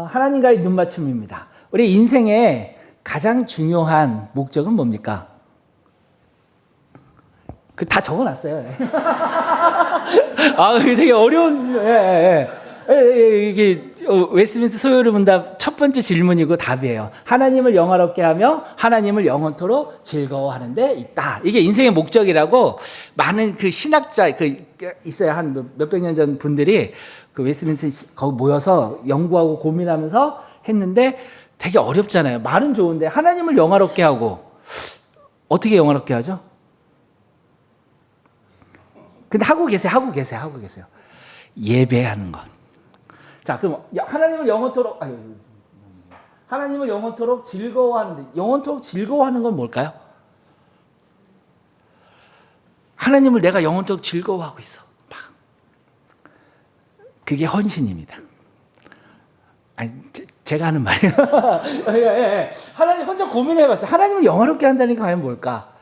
하나님과의 눈맞춤입니다. 우리 인생의 가장 중요한 목적은 뭡니까? 다 적어놨어요. 이게 되게 어려운, 이게 웨스트민스터 소요를 문답 첫 번째 질문이고 답이에요. 하나님을 영화롭게 하며 하나님을 영원토록 즐거워하는 데 있다. 이게 인생의 목적이라고 많은 그 신학자 있어요. 한 몇백 년 전 분들이 그 웨스트민스터 거기 모여서 연구하고 고민하면서 했는데 되게 어렵잖아요. 말은 좋은데 하나님을 영화롭게 하고 어떻게 영화롭게 하죠? 근데 하고 계세요. 예배하는 것. 자, 그럼 하나님을 영원토록 즐거워하는데, 영원토록 즐거워하는 건 뭘까요? 하나님을 내가 영원토록 즐거워하고 있어. 막. 그게 헌신입니다. 아니, 제가 하는 말이에요. 하나님 혼자 고민해봤어요. 하나님을 영화롭게 한다니까 과연 뭘까?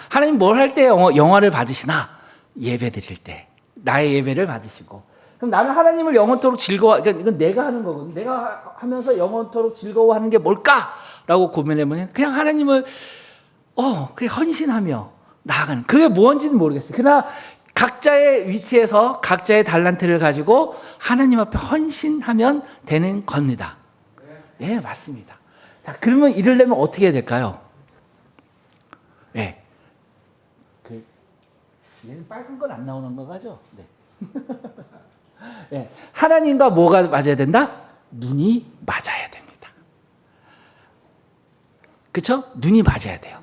하나님 뭘 할 때 영화를 받으시나? 예배 드릴 때 나의 예배를 받으시고, 그럼 나는 하나님을 영원토록 그러니까 이건 내가 하는 거거든요. 내가 하면서 영원토록 즐거워하는 게 뭘까라고 고민해보면 그냥 하나님을 그게 헌신하며 나아가는, 그게 뭔지는 모르겠어요. 그러나 각자의 위치에서 각자의 달란트를 가지고 하나님 앞에 헌신하면 되는 겁니다. 예, 맞습니다. 자, 그러면 이러려면 어떻게 해야 될까요? 예. 얘는 빨간 건 안 나오는 거죠? 네. 네. 하나님과 뭐가 맞아야 된다? 눈이 맞아야 됩니다. 그렇죠? 눈이 맞아야 돼요.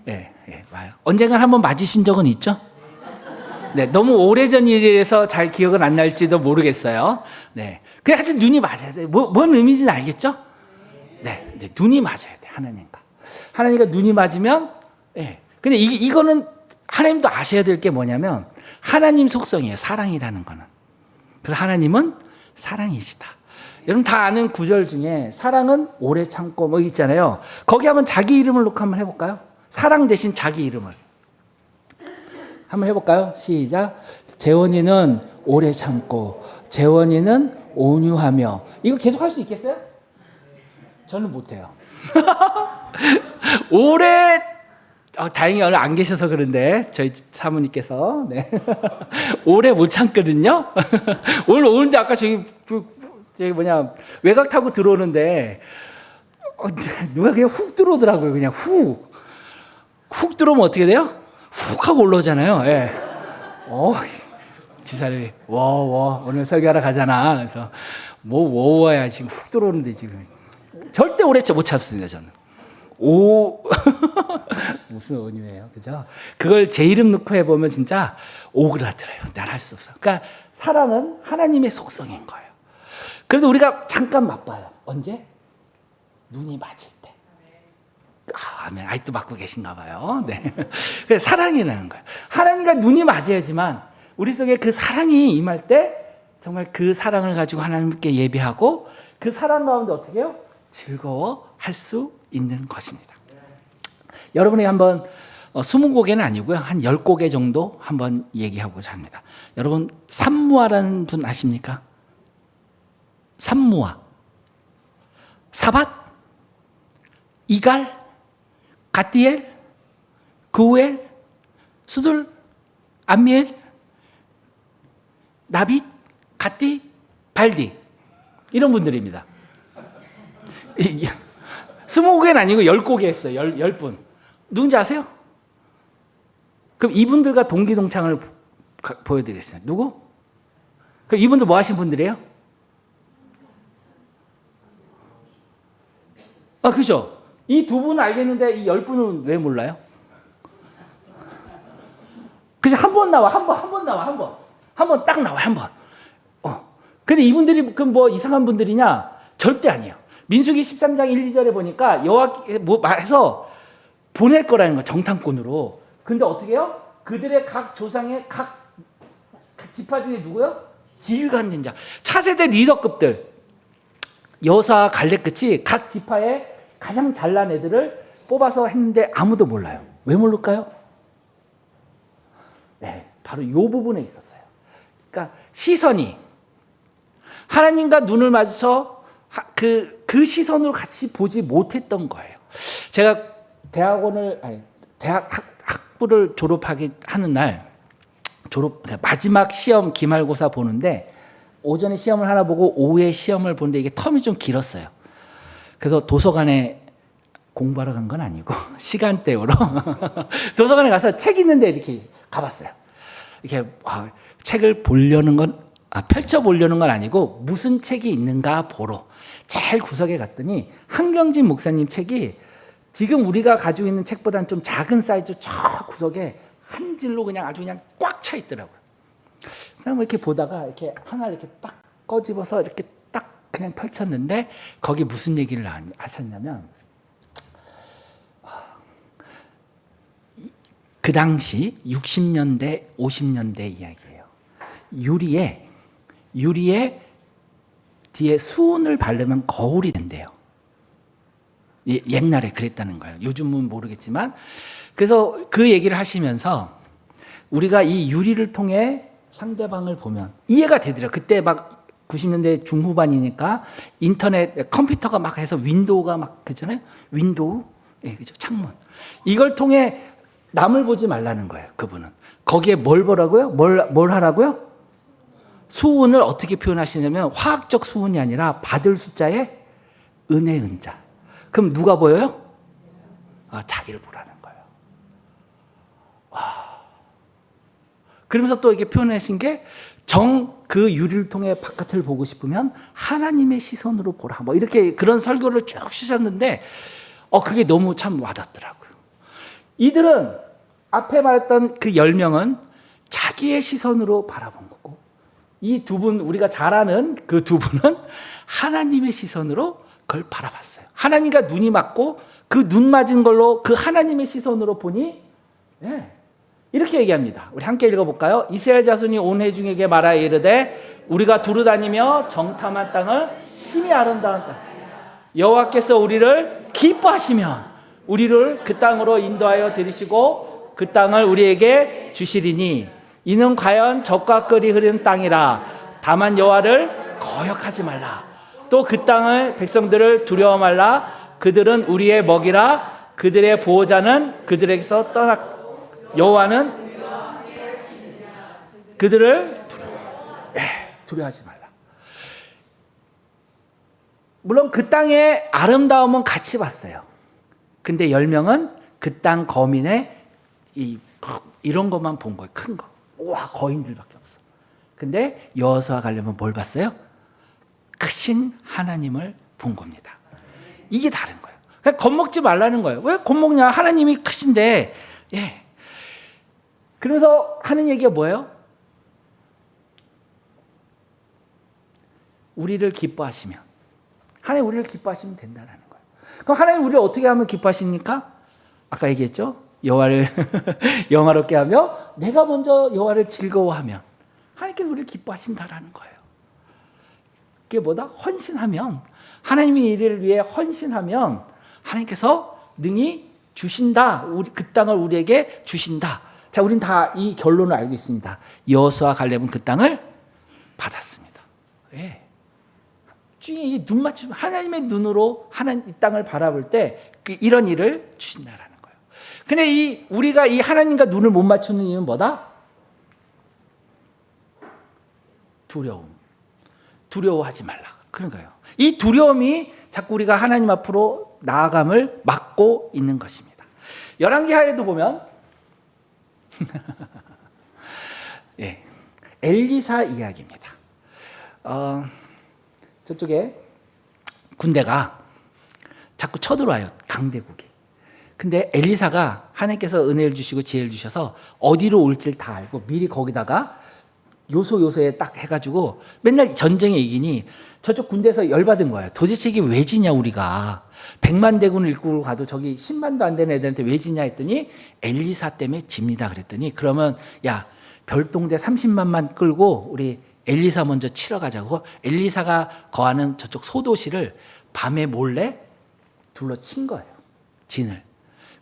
네, 와요. 언젠가 한번 맞으신 적은 있죠? 네, 너무 오래전 일이라서 잘 기억은 안 날지도 모르겠어요. 네, 그래 하여튼 눈이 맞아야 돼. 뭔 의미인지는 알겠죠? 네, 눈이 맞아야 돼. 하나님과 눈이 맞으면, 근데 이거는 하나님도 아셔야 될 게 뭐냐면 하나님 속성이에요. 사랑이라는 거는. 그래서 하나님은 사랑이시다. 여러분 다 아는 구절 중에 사랑은 오래 참고 뭐 있잖아요. 거기 한번 자기 이름을 놓고 한번 해볼까요? 사랑 대신 자기 이름을 한번 해볼까요? 시작. 재원이는 오래 참고 재원이는 온유하며. 이거 계속 할 수 있겠어요? 저는 못해요. 오래 다행히 오늘 안 계셔서 그런데 저희 사모님께서 오래 못 참거든요. 오는데 아까 저기 외곽 타고 들어오는데 누가 그냥 훅 들어오더라고요. 그냥 훅 들어오면 어떻게 돼요? 훅 하고 올라오잖아요. 예. 지사람이 오늘 설교하러 가잖아. 그래서 워야 지금 훅 들어오는데 지금 절대 오래 못 참습니다. 저는. 무슨 온유예요, 그죠? 그걸 제 이름 넣고 해보면 진짜 오그라들어요. 난 할 수 없어. 그러니까 사랑은 하나님의 속성인 거예요. 그래도 우리가 잠깐 맛봐요. 언제? 눈이 맞을 때. 아멘. 아직도 맞고 계신가 봐요. 네. 그래서 사랑이라는 거예요. 하나님과 눈이 맞아야지만 우리 속에 그 사랑이 임할 때 정말 그 사랑을 가지고 하나님께 예배하고 그 사랑 가운데 어떻게 해요? 즐거워할 수 있는 것입니다. 여러분이 한번 20곡에는 아니고요. 한 10곡에 정도 한번 얘기하고자 합니다. 여러분 삼무아라는 분 아십니까? 삼무아. 사밧, 이갈, 갓디엘, 그우엘, 수둘, 암미엘, 나빗, 갓디, 발디. 이런 분들입니다. 20곡에는 아니고 10곡에 했어요. 10분. 누군지 아세요? 그럼 이분들과 동기동창을 보여드리겠습니다. 누구? 그럼 이분들 뭐 하신 분들이에요? 그죠? 이 두 분은 알겠는데 이 10분은 왜 몰라요? 그래서 한 번 나와, 한 번 나와. 딱 나와, 한 번. 근데 이분들이 그럼 뭐 이상한 분들이냐? 절대 아니에요. 민수기 13장 1, 2절에 보니까 여호와께서 뭐 말해서 보낼 거라는 거, 정탐꾼으로. 근데 어떻게 해요? 그들의 각 조상의 각 지파 중에 누구요? 지휘가 있는 자. 차세대 리더급들. 여호수아 갈렙 끝이 각 지파에 가장 잘난 애들을 뽑아서 했는데 아무도 몰라요. 왜 모를까요? 네, 바로 이 부분에 있었어요. 그러니까 시선이 하나님과 눈을 마주쳐 그 시선으로 같이 보지 못했던 거예요. 제가 대학 학부를 하는 날 그러니까 마지막 시험 기말고사 보는데 오전에 시험을 하나 보고 오후에 시험을 보는데 이게 텀이 좀 길었어요. 그래서 도서관에 공부하러 간 건 아니고 시간대로 도서관에 가서 책 있는데 이렇게 가봤어요. 이렇게 책을 보려는 건 펼쳐 보려는 건 아니고 무슨 책이 있는가 보러 제일 구석에 갔더니 한경진 목사님 책이 지금 우리가 가지고 있는 책보다는 좀 작은 사이즈 저 구석에 한 질로 그냥 아주 그냥 꽉 차 있더라고요. 그럼 이렇게 보다가 이렇게 하나 이렇게 딱 꺼집어서 이렇게 딱 그냥 펼쳤는데 거기 무슨 얘기를 하셨냐면 그 당시 60년대 50년대 이야기예요. 유리에 뒤에 수은을 바르면 거울이 된대요. 옛날에 그랬다는 거예요. 요즘은 모르겠지만. 그래서 그 얘기를 하시면서 우리가 이 유리를 통해 상대방을 보면 이해가 되더라고요. 그때 막 90년대 중후반이니까 인터넷, 컴퓨터가 막 해서 윈도우가 막 그랬잖아요. 윈도우, 그죠? 창문. 이걸 통해 남을 보지 말라는 거예요. 그분은. 거기에 뭘 보라고요? 뭘 하라고요? 수은을 어떻게 표현하시냐면 화학적 수은이 아니라 받을 숫자에 은의 은자. 그럼 누가 보여요? 자기를 보라는 거예요. 그러면서 또 이렇게 표현하신 게 그 유리를 통해 바깥을 보고 싶으면 하나님의 시선으로 보라. 뭐 이렇게 그런 설교를 쭉 주셨는데 그게 너무 참 와닿더라고요. 이들은 앞에 말했던 그 10명은 자기의 시선으로 바라본 거고 이 두 분, 우리가 잘 아는 그 두 분은 하나님의 시선으로 그걸 바라봤어요. 하나님과 눈이 맞고 그 눈 맞은 걸로 그 하나님의 시선으로 보니 이렇게 얘기합니다. 우리 함께 읽어볼까요? 이스라엘 자손이 온 회중에게 말하여 이르되 우리가 두루다니며 정탐한 땅을 심히 아름다운 땅 여호와께서 우리를 기뻐하시면 우리를 그 땅으로 인도하여 들이시고 그 땅을 우리에게 주시리니 이는 과연 젖과 꿀이 흐르는 땅이라. 다만 여호와를 거역하지 말라. 또 그 땅을 백성들을 두려워 말라. 그들은 우리의 먹이라. 그들의 보호자는 그들에게서 여호와는 그들을 두려워하지 말라. 물론 그 땅의 아름다움은 같이 봤어요. 근데 10명은 그 땅 거민의 이런 것만 본 거예요. 큰 거. 와, 거인들밖에 없어. 근데 여호수아 가려면 뭘 봤어요? 크신 하나님을 본 겁니다. 이게 다른 거예요. 그러니까 겁먹지 말라는 거예요. 왜 겁먹냐? 하나님이 크신데. 그러면서 하는 얘기가 뭐예요? 우리를 기뻐하시면. 하나님 우리를 기뻐하시면 된다는 거예요. 그럼 하나님 우리를 어떻게 하면 기뻐하십니까? 아까 얘기했죠? 여호와를 영화롭게 하며 내가 먼저 여호와를 즐거워하면 하나님께서 우리를 기뻐하신다라는 거예요. 그게 뭐다? 헌신하면 하나님의 일을 위해 헌신하면 하나님께서 능히 주신다. 그 땅을 우리에게 주신다. 자, 우린 다 이 결론을 알고 있습니다. 여호수아 갈렙은 그 땅을 받았습니다. 이 눈 맞춤 하나님의 눈으로 이 땅을 바라볼 때 이런 일을 주신다라는 거예요. 근데 우리가 이 하나님과 눈을 못 맞추는 이유는 뭐다? 두려워하지 말라. 그런 거예요. 이 두려움이 자꾸 우리가 하나님 앞으로 나아감을 막고 있는 것입니다. 열왕기하에도 보면 엘리사 이야기입니다. 저쪽에 군대가 자꾸 쳐들어와요. 강대국이. 근데 엘리사가 하나님께서 은혜를 주시고 지혜를 주셔서 어디로 올지를 다 알고 미리 거기다가 요소에 딱 해가지고 맨날 전쟁에 이기니 저쪽 군대에서 열받은 거예요. 도대체 이게 왜 지냐 우리가. 100만 대군을 이끌고 가도 저기 10만도 안 되는 애들한테 왜 지냐 했더니 엘리사 때문에 집니다 그랬더니 그러면 야 별동대 30만만 끌고 우리 엘리사 먼저 치러 가자고 엘리사가 거하는 저쪽 소도시를 밤에 몰래 둘러친 거예요. 진을.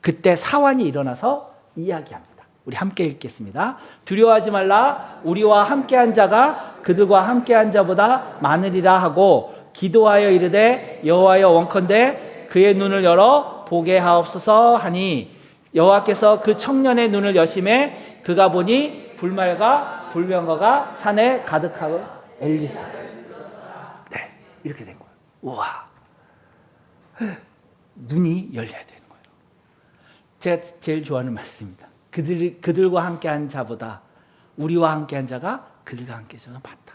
그때 사환이 일어나서 이야기합니다. 우리 함께 읽겠습니다. 두려워하지 말라. 우리와 함께한 자가 그들과 함께한 자보다 많으리라 하고 기도하여 이르되 여호와여 원컨대 그의 눈을 열어 보게 하옵소서 하니 여호와께서 그 청년의 눈을 여심해 그가 보니 불말과 불병거가 산에 가득하고 엘리사. 네, 이렇게 된 거예요. 우와, 눈이 열려야 되는 거예요. 제가 제일 좋아하는 말씀입니다. 그들과 함께한 자보다 우리와 함께한 자가 그들과 함께 저는 많다.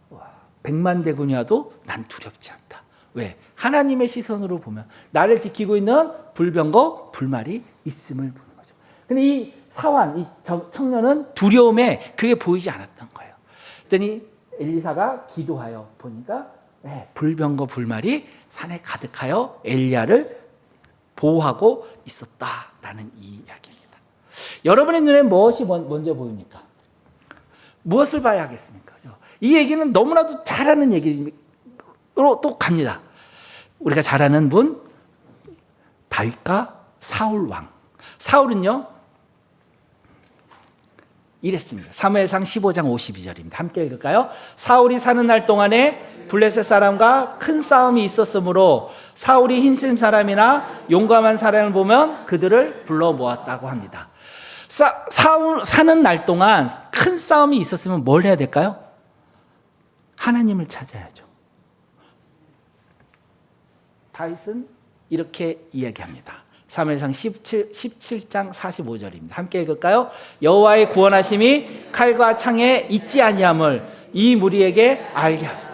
와, 100만 대군이 와도 난 두렵지 않다. 왜? 하나님의 시선으로 보면 나를 지키고 있는 불병거 불말이 있음을 보는 거죠. 근데 이 사환, 이 청년은 두려움에 그게 보이지 않았던 거예요. 그랬더니 엘리사가 기도하여 보니까 불병거 불말이 산에 가득하여 엘리야를 보호하고 있었다라는 이 이야기입니다. 여러분의 눈에 무엇이 먼저 보입니까? 무엇을 봐야 하겠습니까? 이 얘기는 너무나도 잘하는 얘기로 또 갑니다. 우리가 잘 아는 분, 다윗과 사울 왕. 사울은요 이랬습니다. 사무엘상 15장 52절입니다. 함께 읽을까요? 사울이 사는 날 동안에 블레셋 사람과 큰 싸움이 있었으므로 사울이 흰셈 사람이나 용감한 사람을 보면 그들을 불러 모았다고 합니다. 사울 사는 날 동안 큰 싸움이 있었으면 뭘 해야 될까요? 하나님을 찾아야죠. 다윗은 이렇게 이야기합니다. 사무엘상 17장 45절입니다. 함께 읽을까요? 여호와의 구원하심이 칼과 창에 있지 아니함을 이 무리에게 알게 하소서.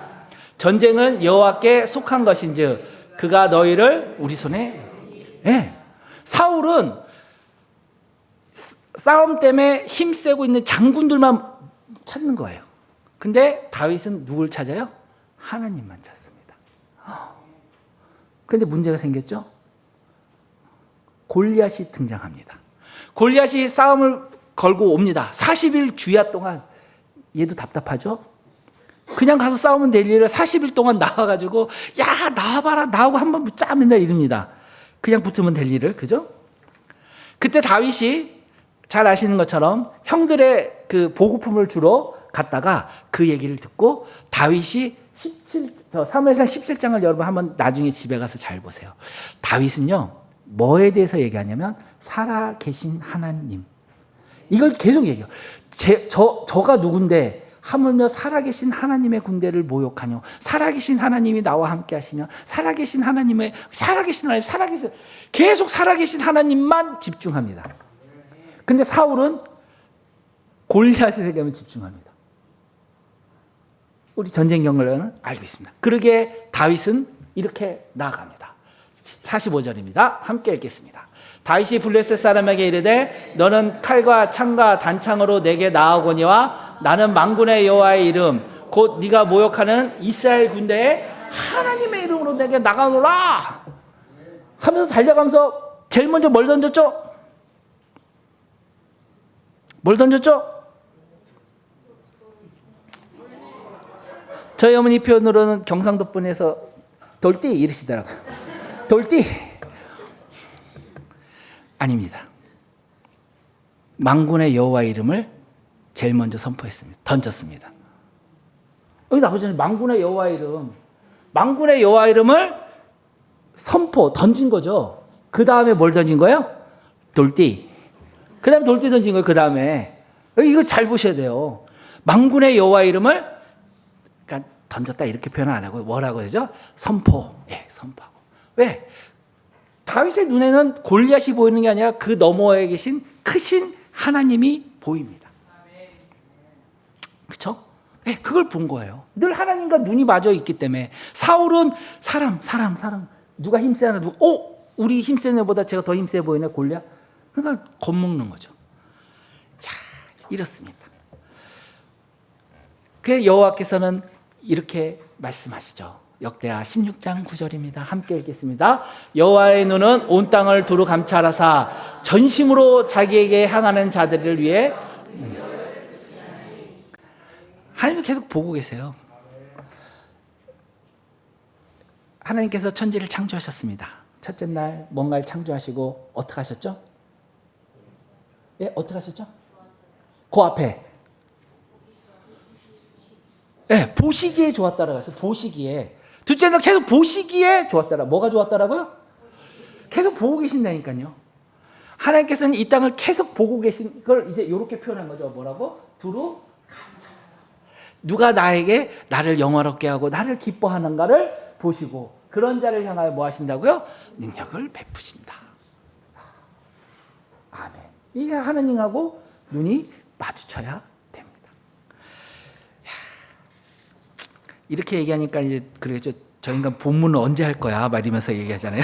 전쟁은 여호와께 속한 것인즉 그가 너희를 우리 손에. 네. 사울은 싸움 때문에 힘세고 있는 장군들만 찾는 거예요. 근데 다윗은 누굴 찾아요? 하나님만 찾습니다. 그런데 문제가 생겼죠? 골리앗이 등장합니다. 골리앗이 싸움을 걸고 옵니다. 40일 주야 동안. 얘도 답답하죠? 그냥 가서 싸우면 될 일을 40일 동안 나와가지고 야 나와봐라 나하고 한번 붙자 맨날 이릅니다. 그냥 붙으면 될 일을. 그죠? 그때 다윗이 잘 아시는 것처럼 형들의 그 보급품을 주러 갔다가 그 얘기를 듣고 다윗이 사무엘상 17장을 여러분 한번 나중에 집에 가서 잘 보세요. 다윗은요 뭐에 대해서 얘기하냐면 살아계신 하나님, 이걸 계속 얘기해요. 저가 누군데 하물며 살아계신 하나님의 군대를 모욕하뇨. 살아계신 하나님이 나와 함께 하시며 살아계신 하나님 계속 살아계신 하나님만 집중합니다. 근데 사울은 골리앗에 대해서 집중합니다. 우리 전쟁 경험을 알고 있습니다. 그러기에 다윗은 이렇게 나아갑니다. 45절입니다. 함께 읽겠습니다. 다윗이 블레셋 사람에게 이르되 너는 칼과 창과 단창으로 내게 나아오거니와 나는 만군의 여호와의 이름 곧 네가 모욕하는 이스라엘 군대에 하나님의 이름으로 내게 나가노라 하면서 달려가면서 제일 먼저 뭘 던졌죠? 뭘 던졌죠? 저희 어머니 표현으로는 경상도 분에서 돌띠 이러시더라고요. 돌띠 아닙니다. 만군의 여호와 이름을 제일 먼저 선포했습니다. 던졌습니다. 여기 나오잖아요. 만군의 여호와 이름. 만군의 여호와 이름을 던진 거죠. 그 다음에 뭘 던진 거예요? 돌띠. 그 다음에 돌띠 던진 거예요. 그 다음에 이거 잘 보셔야 돼요. 만군의 여호와 이름을 그러니까 던졌다 이렇게 표현 안 하고 뭐라고 하죠? 선포. 예, 선포하고. 왜? 다윗의 눈에는 골리앗이 보이는 게 아니라 그 너머에 계신 크신 하나님이 보입니다. 그렇죠? 네, 그걸 본 거예요. 늘 하나님과 눈이 마저 있기 때문에. 사울은 사람 누가 힘세나 누가 우리 힘센 애보다 제가 더 힘세 보이네 골리앗. 그러니까 겁먹는 거죠. 이렇습니다. 그래서 여호와께서는 이렇게 말씀하시죠. 역대하 16장 9절입니다. 함께 읽겠습니다. 여호와의 눈은 온 땅을 두루 감찰하사 전심으로 자기에게 향하는 자들을 위해. 하나님은 계속 보고 계세요. 하나님께서 천지를 창조하셨습니다. 첫째 날 뭔가를 창조하시고 어떻게 하셨죠? 예, 어떻게 하셨죠? 그 앞에 보시기에 좋았다라고 했어요. 보시기에. 둘째는 계속 보시기에 좋았더라. 뭐가 좋았더라고요? 계속 보고 계신다니까요. 하나님께서는 이 땅을 계속 보고 계신 걸 이제 이렇게 표현한 거죠. 뭐라고? 두루 감찰하사. 누가 나를 영화롭게 하고 나를 기뻐하는가를 보시고 그런 자를 향하여 뭐 하신다고요? 능력을 베푸신다. 아멘. 이게 하나님하고 눈이 마주쳐야 됩니다. 이렇게 얘기하니까 이제 그러겠죠. 저 인간 본문은 언제 할 거야? 막 이러면서 얘기하잖아요.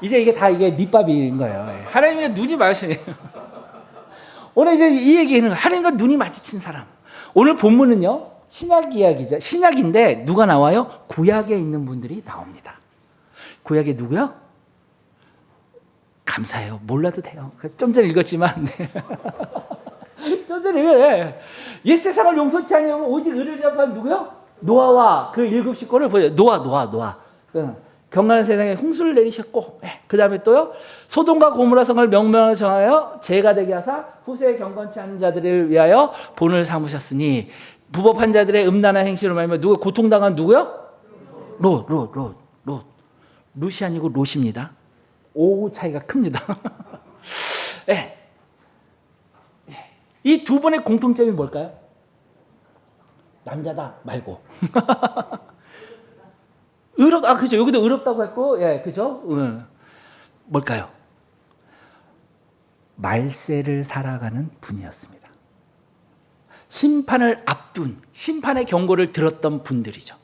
이제 이게 다 밑밥인 거예요. 하나님의 눈이 마주치네요. 오늘 이제 이 얘기는 하나님과 눈이 마주친 사람. 오늘 본문은요. 신약 이야기죠. 신약인데 누가 나와요? 구약에 있는 분들이 나옵니다. 구약에 누구요? 감사해요. 몰라도 돼요. 좀 전에 읽었지만 좀 전에 읽어요. 옛 세상을 용서치 아니하고 오직 의를 접한 누구요? 노아와 그 7 식구를 보여요. 노아. 경건한 세상에 홍수를 내리셨고, 그 다음에 또요, 소돔과 고모라 성을 명명을 정하여 죄가 되게 하사 후세에 경건치 않은 자들을 위하여 본을 삼으셨으니 부법한 자들의 음란한 행실을 말하며 누구 고통당한 누구요? 롯이 아니고 롯입니다. 오 차이가 큽니다. 네. 이 두 분의 공통점이 뭘까요? 남자다 말고. 그죠. 여기도 의롭다고 했고, 그죠. 뭘까요? 말세를 살아가는 분이었습니다. 심판을 앞둔, 심판의 경고를 들었던 분들이죠.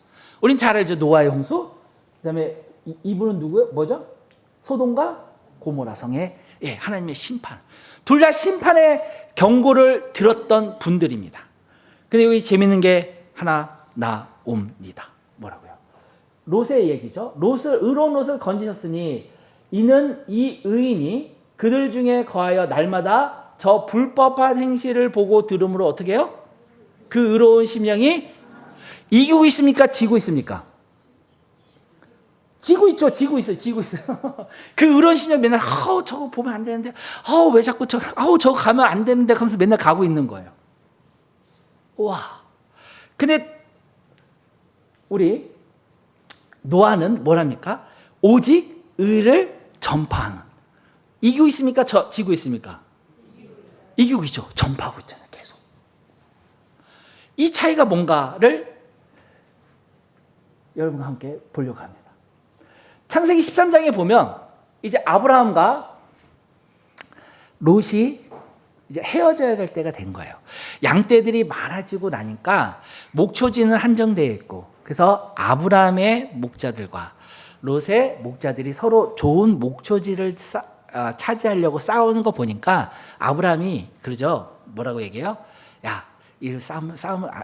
우린 잘 알죠. 노아의 홍수. 그다음에 이분은 누구예요? 뭐죠? 소돔과 고모라 성의 하나님의 심판. 둘 다 심판의 경고를 들었던 분들입니다. 근데 여기 재밌는 게 하나 나옵니다. 뭐라고요? 롯의 얘기죠. 의로운 롯을 건지셨으니 이는 이 의인이 그들 중에 거하여 날마다 저 불법한 행실을 보고 들음으로 어떻게 해요? 그 의로운 심령이 이기고 있습니까? 지고 있습니까? 지고 있죠. 지고 있어요. 그 의로운 심령 맨날 저거 보면 안 되는데 왜 자꾸 저거 가면 안 되는데 하면서 맨날 가고 있는 거예요. 와. 근데 우리 노아는 뭐랍니까? 오직 의를 전파하는. 이기고 있습니까? 지고 있습니까? 이기고 있죠. 전파하고 있잖아요. 계속. 이 차이가 뭔가를 여러분과 함께 보려고 합니다. 창세기 13장에 보면 이제 아브라함과 롯이 이제 헤어져야 될 때가 된 거예요. 양떼들이 많아지고 나니까 목초지는 한정되어 있고, 그래서 아브라함의 목자들과 롯의 목자들이 서로 좋은 목초지를 차지하려고 싸우는 거 보니까 아브라함이 그러죠. 뭐라고 얘기해요? 야, 이 싸우면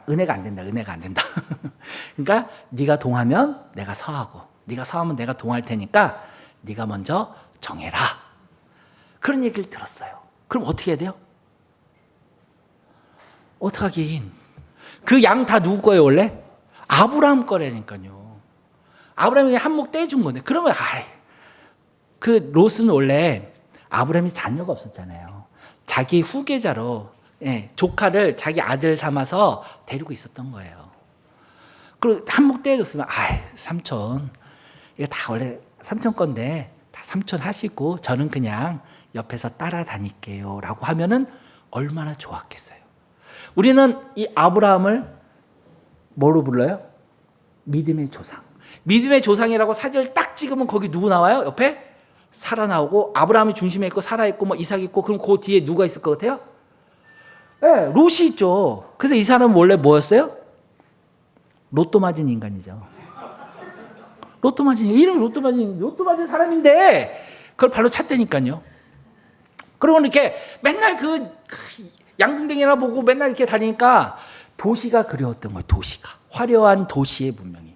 은혜가 안 된다. 그러니까 네가 동하면 내가 서하고, 네가 서하면 내가 동할 테니까 네가 먼저 정해라. 그런 얘기를 들었어요. 그럼 어떻게 해야 돼요? 어떡하긴. 그 양 다 누구 거예요, 원래? 아브라함 거라니까요. 아브라함이 한몫 떼준 건데. 그러면, 그 롯은 원래 아브라함이 자녀가 없었잖아요. 자기 후계자로, 조카를 자기 아들 삼아서 데리고 있었던 거예요. 그리고 한몫 떼줬으면, 삼촌. 이거 다 원래 삼촌 건데, 다 삼촌 하시고, 저는 그냥 옆에서 따라다닐게요. 라고 하면은 얼마나 좋았겠어요. 우리는 이 아브라함을 뭐로 불러요? 믿음의 조상. 믿음의 조상이라고 사진을 딱 찍으면 거기 누구 나와요? 옆에 사라 나오고, 아브라함이 중심에 있고 사라 있고 뭐 이삭 있고, 그럼 그 뒤에 누가 있을 것 같아요? 롯이 있죠. 그래서 이 사람은 원래 뭐였어요? 로또 맞은 인간이죠. 이름이 로또 맞은 사람인데 그걸 발로 찼다니까요. 그리고 이렇게 맨날 그 양궁댕이나 보고 맨날 이렇게 다니니까 도시가 그리웠던 거예요. 도시가 화려한 도시의 문명이.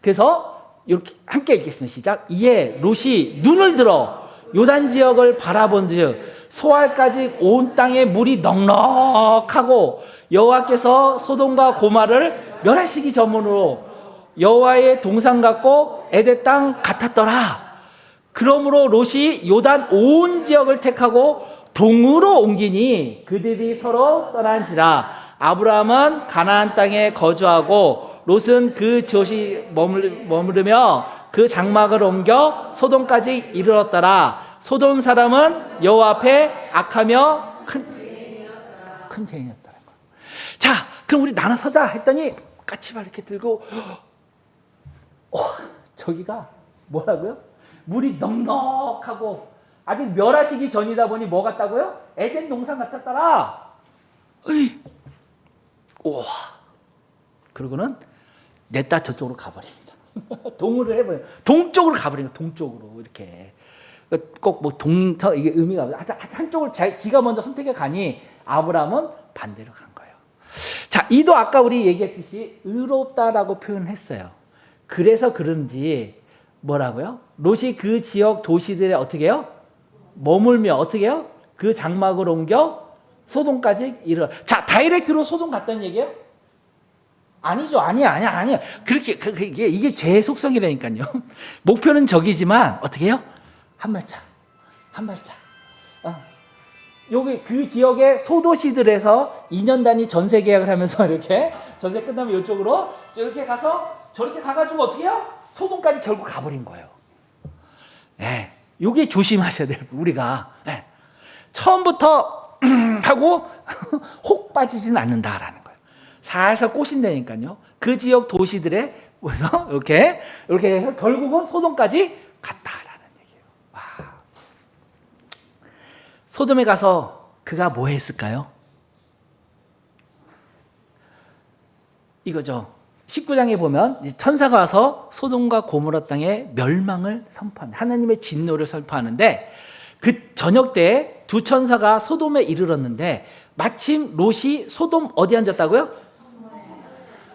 그래서 이렇게 함께 읽겠습니다. 시작. 이에 롯이 눈을 들어 요단 지역을 바라본즉 소알까지 온 땅에 물이 넉넉하고 여호와께서 소돔과 고마를 멸하시기 전문으로 여호와의 동산 같고 에덴 땅 같았더라. 그러므로 롯이 요단 온 지역을 택하고 동으로 옮기니 그들이 서로 떠난지라. 아브라함은 가나안 땅에 거주하고 롯은 그 지옷이 머무르며 그 장막을 옮겨 소돔까지 이르렀더라. 소돔 사람은 여호와 앞에 악하며 큰 죄인이었다는 거예요. 자, 그럼 우리 나눠 서자 했더니 까치발 이렇게 들고 저기가 뭐라고요? 물이 넉넉하고 아직 멸하시기 전이다 보니 뭐 같다고요? 에덴 동산 같았더라. 우와. 그러고는 냈다 저쪽으로 가버립니다. 동으로 해버려요. 동쪽으로 가버립니다. 동쪽으로 이렇게. 꼭 뭐 동터 이게 의미가 없어요. 한쪽을 지가 먼저 선택해 가니 아브라함은 반대로 간 거예요. 자, 이도 아까 우리 얘기했듯이 의롭다라고 표현했어요. 그래서 그런지 뭐라고요? 롯이 그 지역 도시들에 어떻게 해요? 머물며 어떻게 해요? 그 장막을 옮겨 소돔까지 이르러. 자, 다이렉트로 소돔 갔다는 얘기예요? 아니죠. 아니야. 그렇게 이게 죄의 속성이라니까요. 목표는 저기지만 어떻게 해요? 한 발짝. 여기 그 지역의 소도시들에서 2년 단위 전세 계약을 하면서 이렇게 전세 끝나면 이쪽으로 이렇게 가서 저렇게 가가지고 어떻게 해요? 소돔까지 결국 가버린 거예요. 네, 요게 조심하셔야 돼요. 우리가 처음부터 하고 혹 빠지지는 않는다라는 거예요. 살살 꼬신다니까요. 그 지역 도시들에 이렇게 해서 결국은 소돔까지 갔다라는 얘기예요. 와. 소돔에 가서 그가 뭐 했을까요? 이거죠. 19장에 보면 천사가 와서 소돔과 고모라 땅의 멸망을 선포합니다. 하나님의 진노를 선포하는데 그 저녁 때 두 천사가 소돔에 이르렀는데 마침 롯이 소돔 어디 앉았다고요?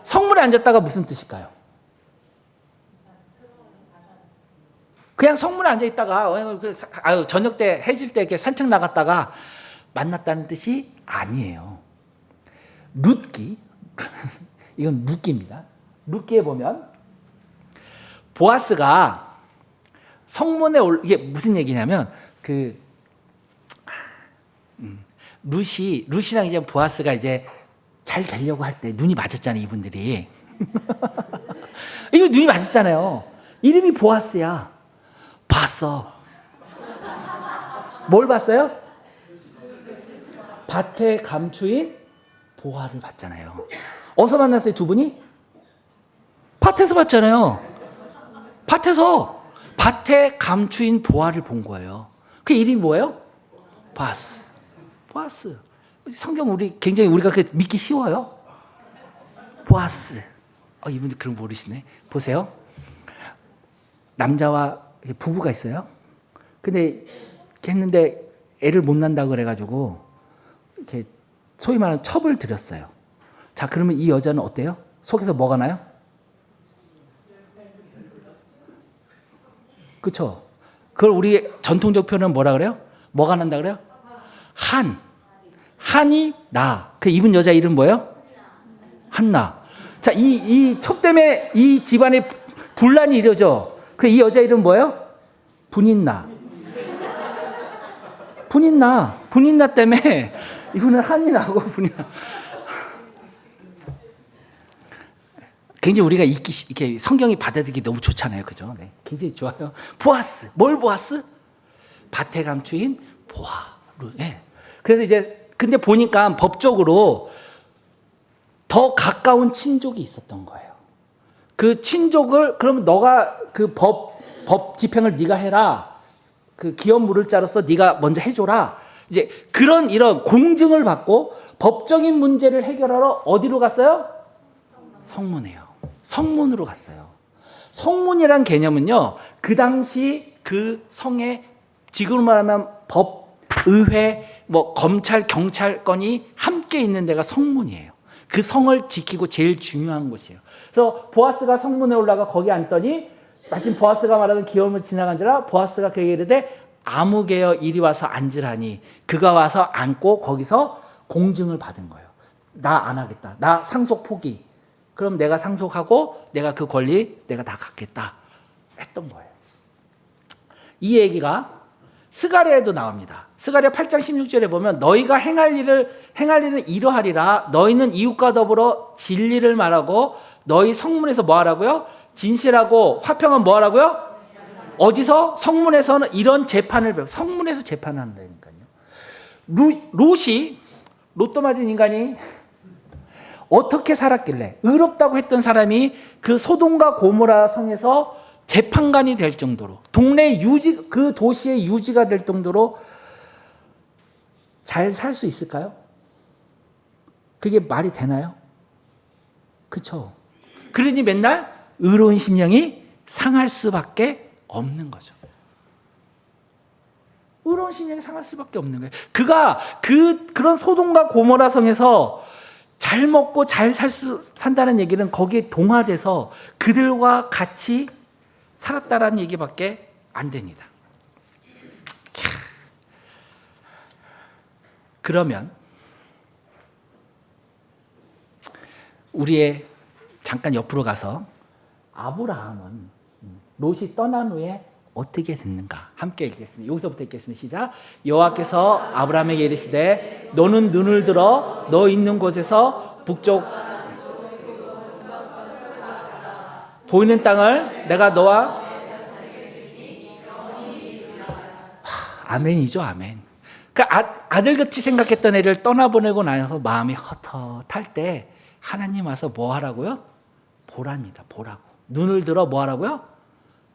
성문에 앉았다가 무슨 뜻일까요? 그냥 성문에 앉아있다가 저녁 때 해질 때 이렇게 산책 나갔다가 만났다는 뜻이 아니에요. 룻기 이건 룻기입니다. 룻기에 보면 보아스가 성문에 이게 무슨 얘기냐면 룻이랑 이제 보아스가 이제 잘 되려고 할 때 눈이 맞았잖아요, 이분들이. 이거 눈이 맞았잖아요. 이름이 보아스야. 봤어. 뭘 봤어요? 밭에 감추인 보화를 봤잖아요. 어디서 만났어요, 두 분이? 밭에서 봤잖아요. 밭에 감추인 보화를 본 거예요. 그 이름이 뭐예요? 보아스. 성경 굉장히 우리가 믿기 쉬워요. 보아스. 이분들 그런 거 모르시네. 보세요. 남자와 부부가 있어요. 근데 했는데 애를 못 낳는다고 그래가지고 이렇게 소위 말하는 첩을 들였어요. 자, 그러면 이 여자는 어때요? 속에서 뭐가 나요? 그렇죠? 그걸 우리 전통적 표현은 뭐라 그래요? 뭐가 난다 그래요? 한이 나. 그 입은 여자 이름 뭐예요? 한나. 자, 이 첩 때문에 이 집안에 분란이 일어져. 그 이 여자 이름 뭐예요? 분인나 때문에 이분은 한이 나고 분인나. 굉장히 우리가 이렇게 성경이 받아들이기 너무 좋잖아요, 그죠? 네, 굉장히 좋아요. 보아스, 뭘 보아스? 밭에 감추인 보아. 네. 그래서 이제 근데 보니까 법적으로 더 가까운 친족이 있었던 거예요. 그 친족을 그러면 너가 그 법 집행을 네가 해라. 그 기업 물을 자로서 네가 먼저 해줘라. 이제 이런 공증을 받고 법적인 문제를 해결하러 어디로 갔어요? 성문으로 갔어요. 성문이란 개념은요, 그 당시 그 성에 지금으로 말하면 법, 의회, 검찰, 경찰권이 함께 있는 데가 성문이에요. 그 성을 지키고 제일 중요한 곳이에요. 그래서 보아스가 성문에 올라가 거기 앉더니 마침 보아스가 말하는 기업을 지나간지라 보아스가 그에게 이르되 아무개여 이리 와서 앉으라니 그가 와서 앉고 거기서 공증을 받은 거예요. 나 안 하겠다. 나 상속 포기. 그럼 내가 상속하고 내가 그 권리 내가 다 갖겠다 했던 거예요. 이 얘기가 스가랴에도 나옵니다. 스가랴 8장 16절에 보면 너희가 행할 일은 이러하리라. 너희는 이웃과 더불어 진리를 말하고 너희 성문에서 뭐 하라고요? 진실하고 화평은 뭐 하라고요? 어디서? 성문에서는 이런 재판을 성문에서 재판을 한다니까요. 롯이 로또 맞은 인간이 어떻게 살았길래 의롭다고 했던 사람이 그 소돔과 고모라 성에서 재판관이 될 정도로 동네 유지 그 도시의 유지가 될 정도로 잘 살 수 있을까요? 그게 말이 되나요? 그렇죠. 그러니 맨날 의로운 심령이 상할 수밖에 없는 거죠. 의로운 심령이 상할 수밖에 없는 거예요. 그가 그런 소돔과 고모라 성에서 잘 먹고 잘 산다는 얘기는 거기에 동화돼서 그들과 같이 살았다라는 얘기밖에 안 됩니다. 그러면 우리의 잠깐 옆으로 가서 아브라함은 롯이 떠난 후에 어떻게 됐는가 함께 읽겠습니다. 여기서부터 읽겠습니다. 시작. 여호와께서 아브라함에게 이르시되 너는 눈을 들어 너 있는 곳에서 북쪽 보이는 땅을 내가 너와 아멘이죠. 아멘. 그러니까 아들같이 생각했던 애를 떠나보내고 나서 마음이 헛헛할 때 하나님 와서 뭐 하라고요? 보랍니다. 보라고. 눈을 들어 뭐 하라고요?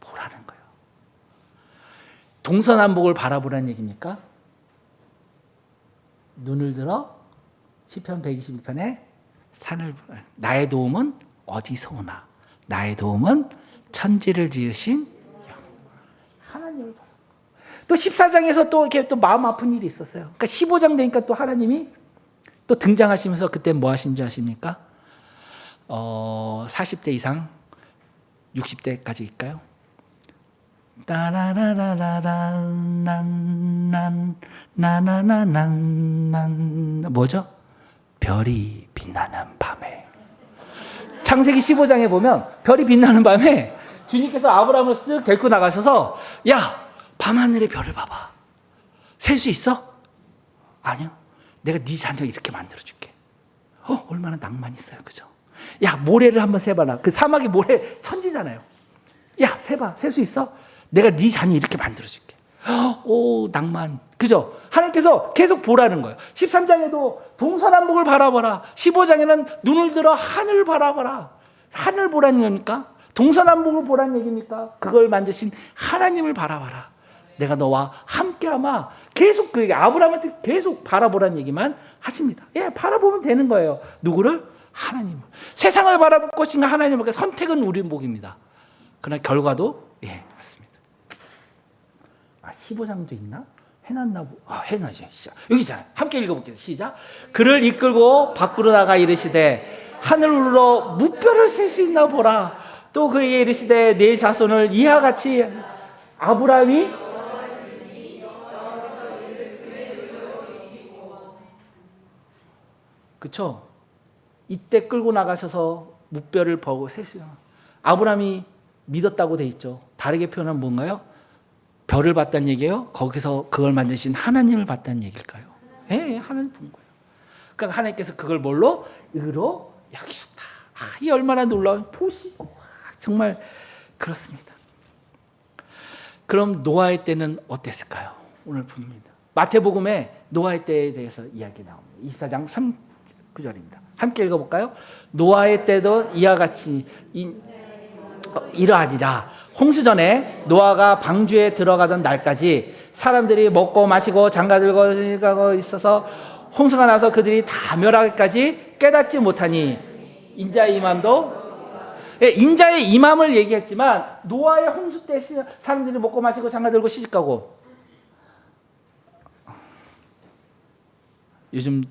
보라는 거예요. 동서남북을 바라보라는 얘기입니까? 눈을 들어 시편 121편에 산을 나의 도움은 어디서 오나? 나의 도움은 천지를 지으신 하나님을 바라. 또 14장에서 또 이렇게 또 마음 아픈 일이 있었어요. 그러니까 15장 되니까 또 하나님이 또 등장하시면서 그때 뭐 하신 줄 아십니까? 40대 이상 60대까지일까요? 따라라라라란난 뭐죠? 별이 빛나는 밤에. 창세기 15장에 보면 별이 빛나는 밤에 주님께서 아브라함을 쓱 데리고 나가셔서 야, 밤하늘의 별을 봐봐. 셀 수 있어? 아니요. 내가 네 자녀 이렇게 만들어줄게. 얼마나 낭만 있어요. 그죠? 야, 모래를 한번 세봐라. 그 사막이 모래 천지잖아요. 야, 세봐. 셀 수 있어? 내가 네 자녀 이렇게 만들어줄게. 오, 낭만. 그죠? 하나님께서 계속 보라는 거예요. 13장에도 동서남북을 바라봐라. 15장에는 눈을 들어 하늘을 바라봐라. 하늘 보라는 겁니까? 동서남북을 보라는 얘기입니까? 그걸 만드신 하나님을 바라봐라. 내가 너와 함께하마. 계속 그 아브라함한테 계속 바라보라는 얘기만 하십니다. 예, 바라보면 되는 거예요. 누구를? 하나님을. 세상을 바라볼 것인가 하나님을. 선택은 우리 목입니다. 그러나 결과도 예, 맞습니다. 15장도 있나? 해놨나? 해놔지. 여기잖아요. 함께 읽어볼게요. 시작. 그를 이끌고 밖으로 나가 이르시되 하늘로 무뼈를 셀 수 있나 보라. 또 그에게 이르시되 네 자손을 이와 같이 아브라함이 그렇죠? 이때 끌고 나가셔서 무뼈를 보고 셀수요. 아브라함이 믿었다고 돼 있죠. 다르게 표현하면 뭔가요? 별을 봤다는 얘기예요? 거기서 그걸 만드신 하나님을 봤다는 얘기일까요? 예, 하나님 본 거예요. 그러니까 하나님께서 그걸 뭘로? 의로 여기셨다. 이 얼마나 놀라운 보시. 정말 그렇습니다. 그럼 노아의 때는 어땠을까요? 오늘 봅니다. 마태복음에 노아의 때에 대해서 이야기 나옵니다. 24장 3-9절입니다. 함께 읽어볼까요? 노아의 때도 이와 같이 이러하니라. 홍수전에 노아가 방주에 들어가던 날까지 사람들이 먹고 마시고 장가들고 있어서 홍수가 나서 그들이 다 멸하기까지 깨닫지 못하니 인자의 임함도 인자의 임함을 얘기했지만 노아의 홍수 때 사람들이 먹고 마시고 장가들고 시집가고 요즘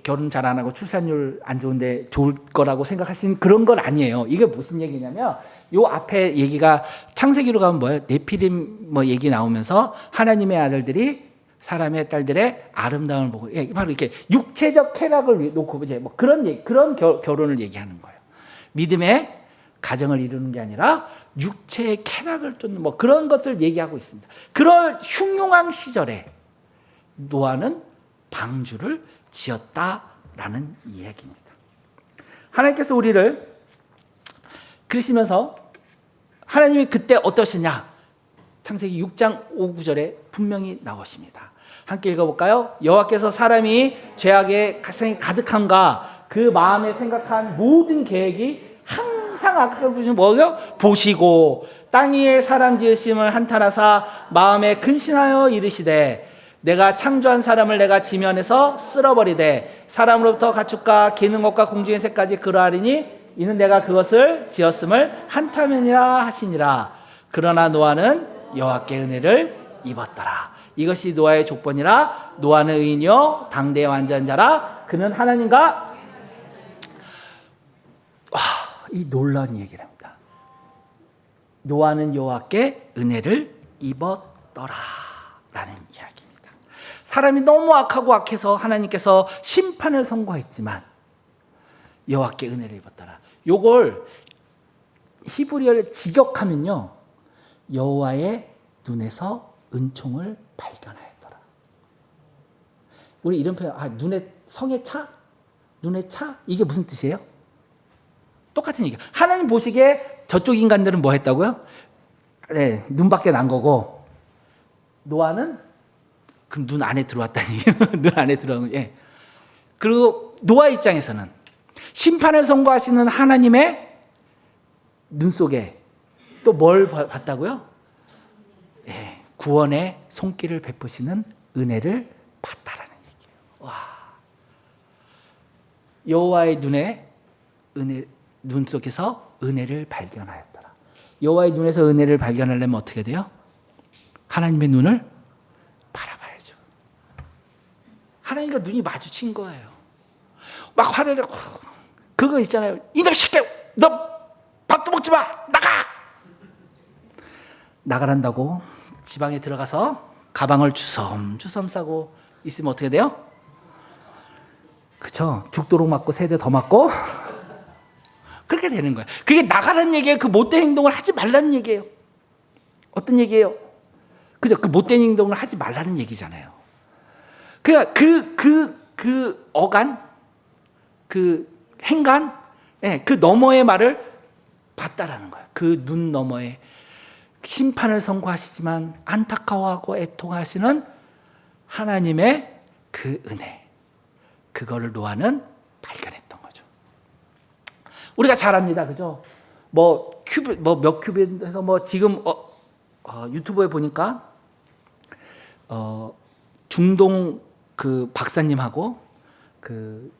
결혼 잘 안 하고 출산율 안 좋은데 좋을 거라고 생각하시는 그런 건 아니에요. 이게 무슨 얘기냐면 요 앞에 얘기가 창세기로 가면 뭐예요? 네피림 뭐 얘기 나오면서 하나님의 아들들이 사람의 딸들의 아름다움을 보고 바로 이렇게 육체적 쾌락을 놓고 이제 뭐 그런 얘기, 그런 결혼을 얘기하는 거예요. 믿음의 가정을 이루는 게 아니라 육체의 쾌락을 쫓는 뭐 그런 것을 얘기하고 있습니다. 그런 흉흉한 시절에 노아는 방주를 지었다라는 이야기입니다. 하나님께서 우리를 그러시면서 하나님이 그때 어떠시냐? 창세기 6장 5, 9절에 분명히 나오십니다. 함께 읽어볼까요? 여호와께서 사람이 죄악에 가득함과 그 마음에 생각한 모든 계획이 항상 아까 뭐죠? 보시고 땅 위에 사람 지으심을 한탄하사 마음에 근신하여 이르시되 내가 창조한 사람을 내가 지면에서 쓸어버리되 사람으로부터 가축과 기는 것과 공중의 새까지 그러하리니 이는 내가 그것을 지었음을 한탄하니라 하시니라. 그러나 노아는 여호와께 은혜를 입었더라. 이것이 노아의 족본이라. 노아는 의인이요 당대의 완전한 자라. 그는 하나님과 이 놀라운 얘기를 합니다. 노아는 여호와께 은혜를 입었더라 라는 이야기입니다. 사람이 너무 악하고 악해서 하나님께서 심판을 선고했지만 여호와께 은혜를 입었더라. 요걸 히브리어를 직역하면요, 여호와의 눈에서 은총을 발견하였더라. 우리 이런 표현, 눈에 성에 차? 눈에 차? 이게 무슨 뜻이에요? 똑같은 얘기예요. 하나님 보시기에 저쪽 인간들은 뭐 했다고요? 네, 눈밖에 난 거고, 노아는 그럼 눈 안에 들어왔다는 얘기예요. 눈 안에 들어온 거예요. 예. 그리고 노아 입장에서는 심판을 선고하시는 하나님의 눈 속에 또 뭘 봤다고요? 예, 구원의 손길을 베푸시는 은혜를 봤다라는 얘기예요. 와, 여호와의 눈 속에서 은혜를 발견하였더라. 여호와의 눈에서 은혜를 발견하려면 어떻게 돼요? 하나님의 눈을 바라봐야죠. 하나님과 눈이 마주친 거예요. 막 화를 내고 그거 있잖아요. 이놈 새끼야, 너 밥도 먹지 마, 나가! 나가란다고 지방에 들어가서 가방을 주섬주섬 싸고 있으면 어떻게 돼요? 그쵸? 죽도록 맞고 세대 더 맞고 그렇게 되는 거예요. 그게 나가라는 얘기예요. 그 못된 행동을 하지 말라는 얘기예요. 어떤 얘기예요? 그죠? 그 못된 행동을 하지 말라는 얘기잖아요. 그러니까 그 어간, 그 행간, 그 너머의 말을 봤다라는 거예요. 그 눈 너머에 심판을 선고하시지만 안타까워하고 애통하시는 하나님의 그 은혜, 그거를 노아는 발견했던 거죠. 우리가 잘 압니다, 그죠? 몇 큐빗에서 지금 유튜브에 보니까 중동 그 박사님하고 그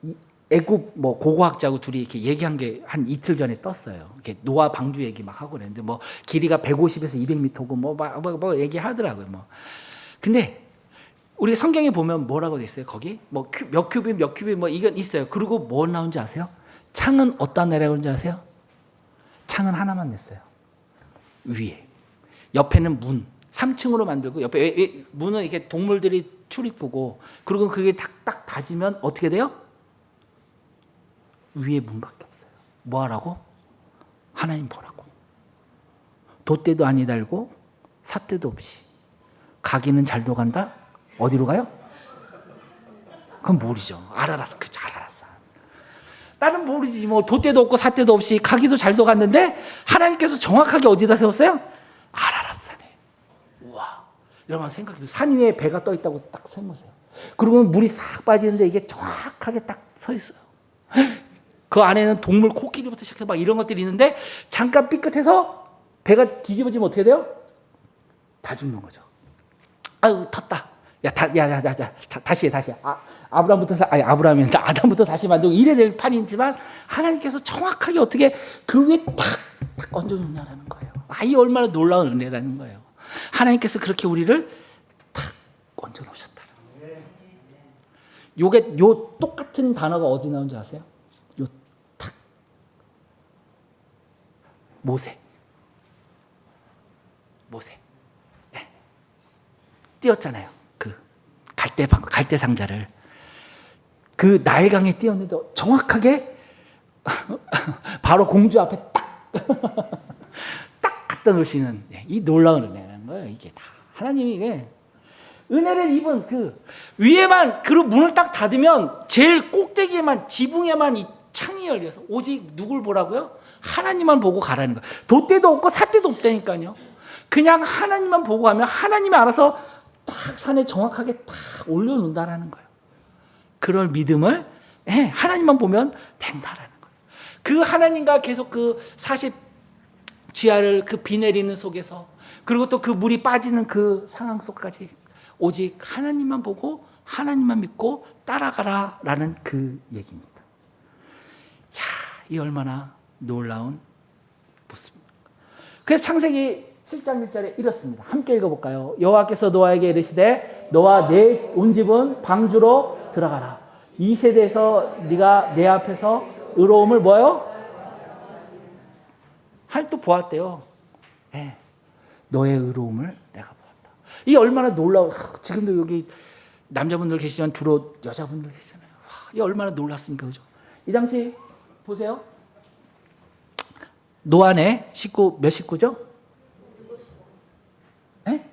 애굽 고고학자하고 둘이 이렇게 얘기한 게 한 이틀 전에 떴어요. 이렇게 노아 방주 얘기 막 하고 그랬는데 길이가 150에서 200m고 뭐 얘기하더라고요. 근데 우리 성경에 보면 뭐라고 돼 있어요? 거기 몇 큐빗 이건 있어요. 그리고 뭐 나온지 아세요? 창은 어떤 나라에 온지 아세요? 창은 하나만 냈어요. 위에. 옆에는 문. 3층으로 만들고 옆에 문은 이렇게 동물들이 출입구고, 그리고 그게 딱 닫으면 어떻게 돼요? 위에 문밖에 없어요. 뭐 하라고? 하나님 보라고. 돛대도 아니 달고 삿대도 없이 가기는 잘도 간다. 어디로 가요? 그건 모르죠. 알아랐어. 그죠? 알아랐어. 나는 모르지. 돛대도 없고 삿대도 없이 가기도 잘도 갔는데 하나님께서 정확하게 어디다 세웠어요? 아라랏산에. 우와. 여러분 생각해보세요. 산 위에 배가 떠 있다고 딱 생각하세요. 그러고 물이 싹 빠지는데 이게 정확하게 딱 서 있어요. 그 안에는 동물 코끼리부터 시작해서 막 이런 것들이 있는데 잠깐 삐끗해서 배가 뒤집어지면 어떻게 돼요? 다 죽는 거죠. 아유, 텄다. 다시 해. 아담부터 다시 만들고 이래야 될 판이지만 하나님께서 정확하게 어떻게 그 위에 탁 얹어놓냐라는 거예요. 이 얼마나 놀라운 은혜라는 거예요. 하나님께서 그렇게 우리를 탁 얹어놓으셨다는 거예요. 요게 똑같은 단어가 어디 나온지 아세요? 요 탁. 모세. 네. 띄었잖아요. 그 갈대 상자를 그 나일강에 띄었는데 정확하게 바로 공주 앞에 딱 갖다 놓으시는 이 놀라운 은혜라는 거예요. 이게 다 하나님이 이게 은혜를 입은 그 위에만 그 문을 딱 닫으면 제일 꼭대기에만 지붕에만 이 창이 열려서 오직 누굴 보라고요? 하나님만 보고 가라는 거예요. 돛대도 없고 삿대도 없다니까요. 그냥 하나님만 보고 가면 하나님이 알아서 딱 산에 정확하게 딱 올려놓는다라는 거예요. 그런 믿음을 하나님만 보면 된다라는 거예요. 그 하나님과 계속 그 40 지하를 그 비 내리는 속에서, 그리고 또 그 물이 빠지는 그 상황 속까지 오직 하나님만 보고 하나님만 믿고 따라가라라는 그 얘기입니다. 야, 이 얼마나 놀라운 모습입니까? 그래서 창세기 7장 1절에 이렇습니다. 함께 읽어볼까요? 여호와께서 노아에게 이르시되 너와 내 온 집은 방주로 들어가라. 이 세대에서 네가 내 앞에서 의로움을 뭐요? 할 또 보았대요. 네. 너의 의로움을 내가 보았다. 이 얼마나 놀라워. 지금도 여기 남자분들 계시지만 주로 여자분들 계시잖아요. 이 얼마나 놀랐습니까, 그죠? 이 당시 보세요. 노아네 식구 몇 식구죠? 네?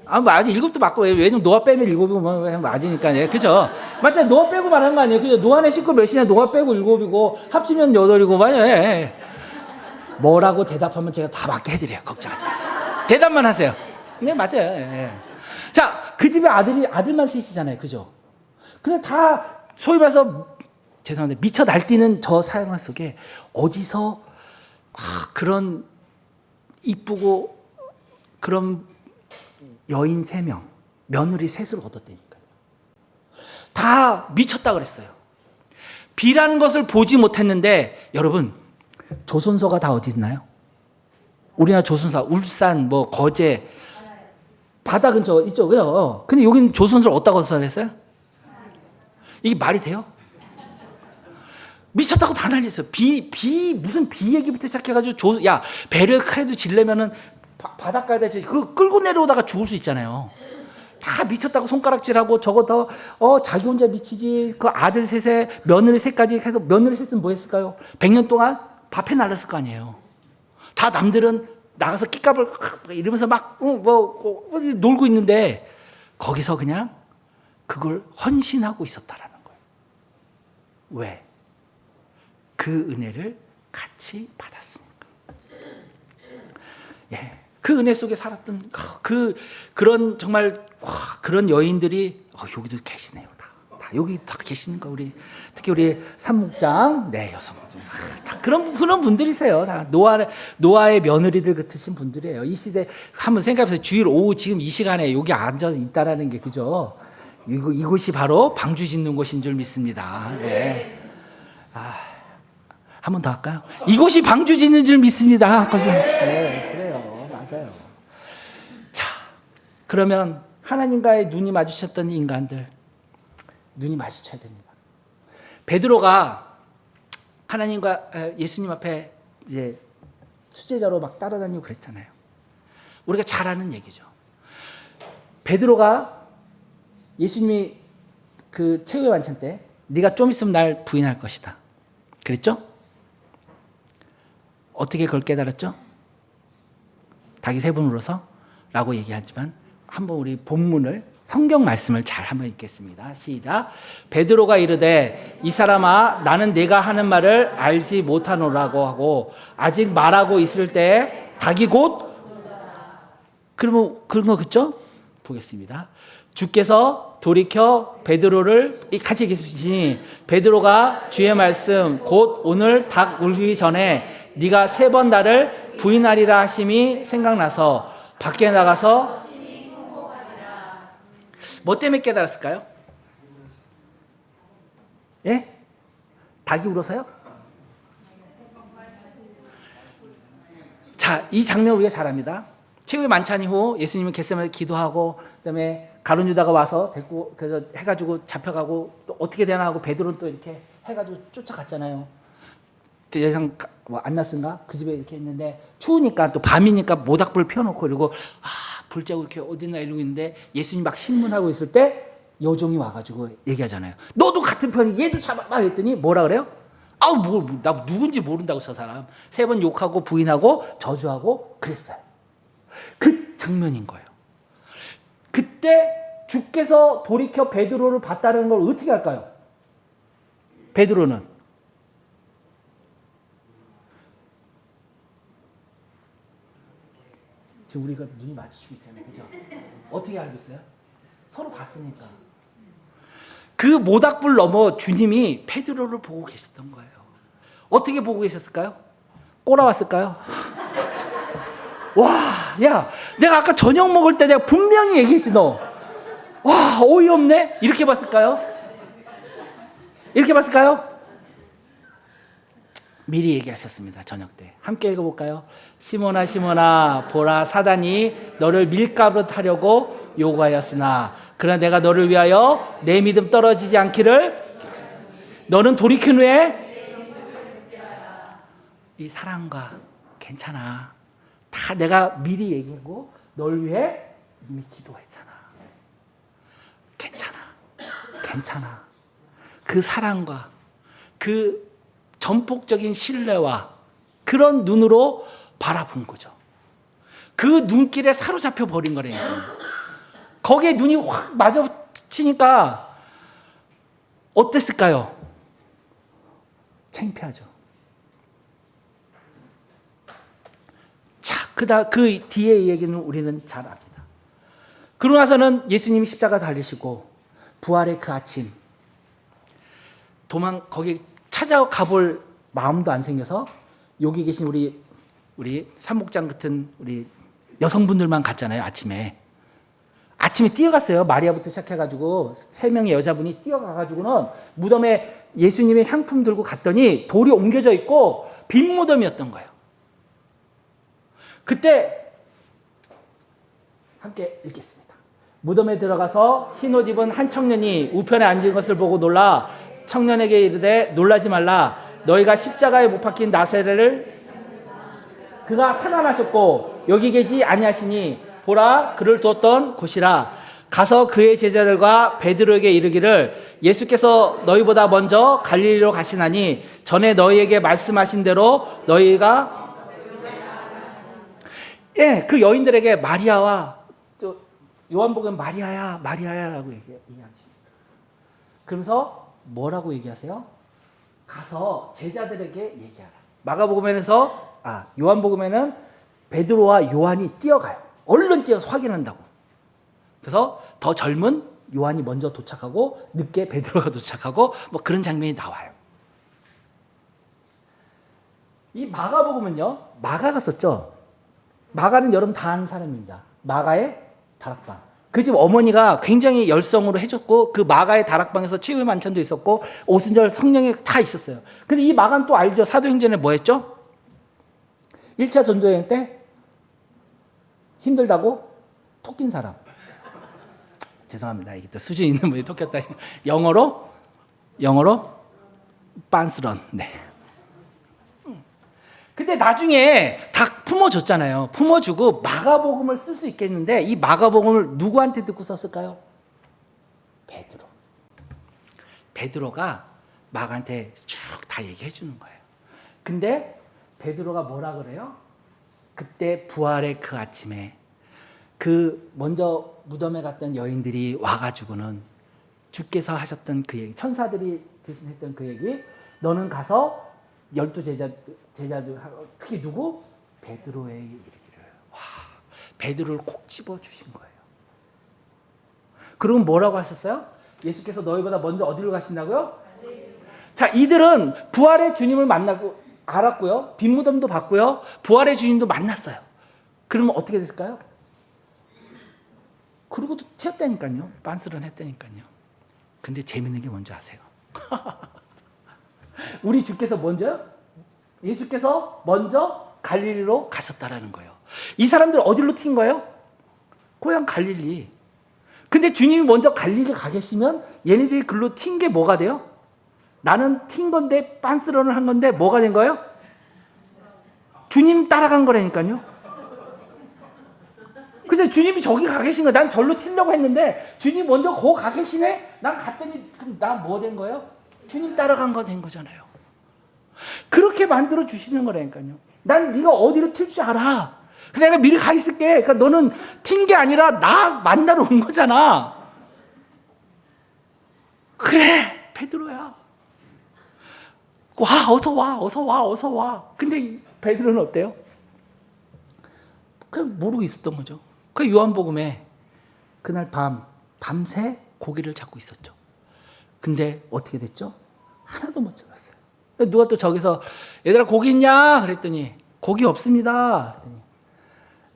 아직 7도 맞고, 왜냐면 노아 빼면 7이고 맞으니까, 그죠? 맞죠? 노아 빼고 말한 거 아니에요? 그죠? 노아네 식구 몇이냐? 노아 빼고 7이고 합치면 8이고 맞아요. 뭐라고 대답하면 제가 다 맞게 해드려요. 걱정하지 마세요. 대답만 하세요. 네, 맞아요. 자, 그 집에 아들만 셋이잖아요. 그죠? 근데 다 소위 말해서 죄송한데 미쳐 날뛰는 저 사양 속에 어디서 그런 이쁘고 그런 여인 3명, 며느리 셋을 얻었다니까요. 다 미쳤다 그랬어요. 비라는 것을 보지 못했는데, 여러분 조선소가 다 어디 있나요? 우리나라 조선소, 울산, 뭐 거제, 바다 근처 있죠. 근데 여기는 조선소를 어디다 건설했어요? 이게 말이 돼요? 미쳤다고 다 난리였어요. 무슨 비 얘기부터 시작해가지고 야, 배를 그래도 질려면은 바닷가에다 그 끌고 내려오다가 죽을 수 있잖아요. 다 미쳤다고 손가락질하고 저거 더 자기 혼자 미치지. 그 아들 셋에 며느리 셋까지 해서 며느리 셋은 뭐 했을까요? 100년 동안 밥해 날렸을 거 아니에요. 다 남들은 나가서 끼값을 이러면서 막 놀고 있는데 거기서 그냥 그걸 헌신하고 있었다라는 거예요. 왜? 그 은혜를 같이 받았으니까. 그 은혜 속에 살았던 그런 정말 그런 여인들이 여기도 계시네요. 다 여기 다 계시는 거. 특히 우리 산목장, 여성목장, 다 그런 분들이세요. 다 노아의 며느리들 같으신 분들이에요. 이 시대 한번 생각해보세요. 주일 오후 지금 이 시간에 여기 앉아 있다라는 게, 그죠? 이곳이 바로 방주 짓는 곳인 줄 믿습니다. 한 번 더 할까요? 이곳이 방주 짓는 줄 믿습니다. 그래요. 맞아요. 자, 그러면 하나님과의 눈이 마주쳤던 인간들, 눈이 마주쳐야 됩니다. 베드로가 하나님과 예수님 앞에 이제 수제자로 막 따라다니고 그랬잖아요. 우리가 잘 아는 얘기죠. 베드로가 예수님이 그 최후의 완찬 때 네가 좀 있으면 날 부인할 것이다 그랬죠? 어떻게 그걸 깨달았죠? 닭이 3번 울어서 라고 얘기하지만 한번 우리 본문을, 성경 말씀을 잘 한번 읽겠습니다. 시작. 베드로가 이르되 이 사람아 나는 네가 하는 말을 알지 못하노라고 하고 아직 말하고 있을 때 닭이 곧, 그러면 그런 거 그죠? 보겠습니다. 주께서 돌이켜 베드로를 같이 얘기하시니 베드로가 주의 말씀 곧 오늘 닭 울기 전에 네가 3번 나를 부인하리라 하심이 생각나서 밖에 나가서, 뭐 때문에 깨달았을까요? 닭이 울어서요? 자, 이 장면 우리가 잘 압니다. 최후의 만찬 이후 예수님은 겟세마네 기도하고 그다음에 가룟 유다가 와서 데리고 그래서 해가지고 잡혀가고 또 어떻게 되나 하고 베드로는 또 이렇게 해가지고 쫓아갔잖아요. 예상 안나스인가 그 집에 이렇게 있는데 추우니까 또 밤이니까 모닥불 펴놓고 그리고 불자고 이렇게 어디나 이러고 있는데 예수님 막 신문하고 있을 때 여종이 와가지고 얘기하잖아요. 너도 같은 편이 얘도 잡아봐 했더니 뭐라 그래요? 나 누군지 모른다고 저 사람 3번 욕하고 부인하고 저주하고 그랬어요. 그 장면인 거예요. 그때 주께서 돌이켜 베드로를 봤다는 걸 어떻게 할까요? 베드로는 지금 우리가 눈이 마주치고 있잖아요. 그죠? 어떻게 알고 있어요? 서로 봤으니까. 그 모닥불 넘어 주님이 베드로를 보고 계셨던 거예요. 어떻게 보고 계셨을까요? 꼬라왔을까요? 와, 야, 내가 아까 저녁 먹을 때 내가 분명히 얘기했지, 너. 와, 어이없네? 이렇게 봤을까요? 이렇게 봤을까요? 미리 얘기하셨습니다. 저녁 때. 함께 읽어볼까요? 시몬아 시몬아 보라 사단이 너를 밀가루로 하려고 요구하였으나 그러나 내가 너를 위하여 내 믿음 떨어지지 않기를 너는 돌이킨 후에 이 사랑과 괜찮아. 다 내가 미리 얘기하고 널 위해 이미 기도했잖아. 괜찮아. 괜찮아. 그 사랑과 그 전폭적인 신뢰와 그런 눈으로 바라본 거죠. 그 눈길에 사로잡혀 버린 거라니까. 거기에 눈이 확 마주치니까 어땠을까요? 창피하죠. 자, 그 뒤에 얘기는 우리는 잘 압니다. 그러고 나서는 예수님이 십자가 달리시고 부활의 그 아침 거기 찾아가 볼 마음도 안 생겨서 여기 계신 우리 산목장 같은 우리 여성분들만 갔잖아요. 아침에 뛰어갔어요. 마리아부터 시작해가지고 3명의 여자분이 뛰어가가지고는 무덤에 예수님의 향품 들고 갔더니 돌이 옮겨져 있고 빈 무덤이었던 거예요. 그때 함께 읽겠습니다. 무덤에 들어가서 흰옷 입은 한 청년이 우편에 앉은 것을 보고 놀라 청년에게 이르되 놀라지 말라. 너희가 십자가에 못 박힌 나사렛을 그가 살아나셨고 여기 계지 아니하시니 보라 그를 두었던 곳이라. 가서 그의 제자들과 베드로에게 이르기를 예수께서 너희보다 먼저 갈릴리로 가시나니 전에 너희에게 말씀하신 대로 너희가 그 여인들에게 마리아와 요한복음 마리아야라고 얘기하십니다. 그러면서 뭐라고 얘기하세요? 가서 제자들에게 얘기하라. 마가복음에서 요한복음에는 베드로와 요한이 뛰어가요. 얼른 뛰어서 확인한다고. 그래서 더 젊은 요한이 먼저 도착하고 늦게 베드로가 도착하고 뭐 그런 장면이 나와요. 이 마가복음은요. 마가가 썼죠. 마가는 여러분 다 아는 사람입니다. 마가의 다락방. 그 집 어머니가 굉장히 열성으로 해줬고 그 마가의 다락방에서 최후의 만찬도 있었고 오순절 성령이 다 있었어요. 근데 이 마가는 또 알죠. 사도행전에 뭐 했죠? 1차 전도여행 때 힘들다고 토 낀 사람. 죄송합니다. 이게 또 수준 있는 분이 토 꼈다. 영어로 빤스런. 네. 근데 나중에 다 품어줬잖아요. 품어주고 마가복음을 쓸 수 있겠는데 이 마가복음을 누구한테 듣고 썼을까요? 베드로. 베드로가 마가한테 쭉 다 얘기해 주는 거예요. 근데 베드로가 뭐라 그래요? 그때 부활의 그 아침에 그 먼저 무덤에 갔던 여인들이 와가지고는 주께서 하셨던 그 얘기, 천사들이 대신했던 그 얘기, 너는 가서 12제자들 특히 누구? 베드로에 이르기를. 와, 베드로를 콕 집어 주신 거예요. 그리고 뭐라고 하셨어요? 예수께서 너희보다 먼저 어디로 가신다고요? 자, 이들은 부활의 주님을 만나고 알았고요. 빈 무덤도 봤고요. 부활의 주님도 만났어요. 그러면 어떻게 됐을까요? 그러고도 튀었다니까요. 빤스런 했다니까요. 근데 재밌는 게 뭔지 아세요? 우리 주께서 먼저요? 예수께서 먼저 갈릴리로 가셨다라는 거예요. 이 사람들 어디로 튄 거예요? 고향 갈릴리. 근데 주님이 먼저 갈릴리 가 계시면 얘네들이 글로 튄 게 뭐가 돼요? 나는 튄 건데 빤스런을 한 건데 뭐가 된 거예요? 주님 따라간 거라니까요. 그래서 주님이 저기 가 계신 거예요. 난 절로 튀려고 했는데 주님 먼저 거기 가 계시네? 난 갔더니 그럼 난 뭐 된 거예요? 주님 따라간 거 된 거잖아요. 그렇게 만들어 주시는 거라니까요. 난 네가 어디로 튈 줄 알아. 그래서 내가 미리 가 있을게. 그러니까 너는 튄 게 아니라 나 만나러 온 거잖아. 그래, 베드로야. 와, 어서 와. 근데 베드로는 어때요? 그냥 모르고 있었던 거죠. 그 요한복음에 그날 밤새 고기를 잡고 있었죠. 근데 어떻게 됐죠? 하나도 못 잡았어요. 누가 또 저기서 얘들아 고기 있냐? 그랬더니 고기 없습니다. 그랬더니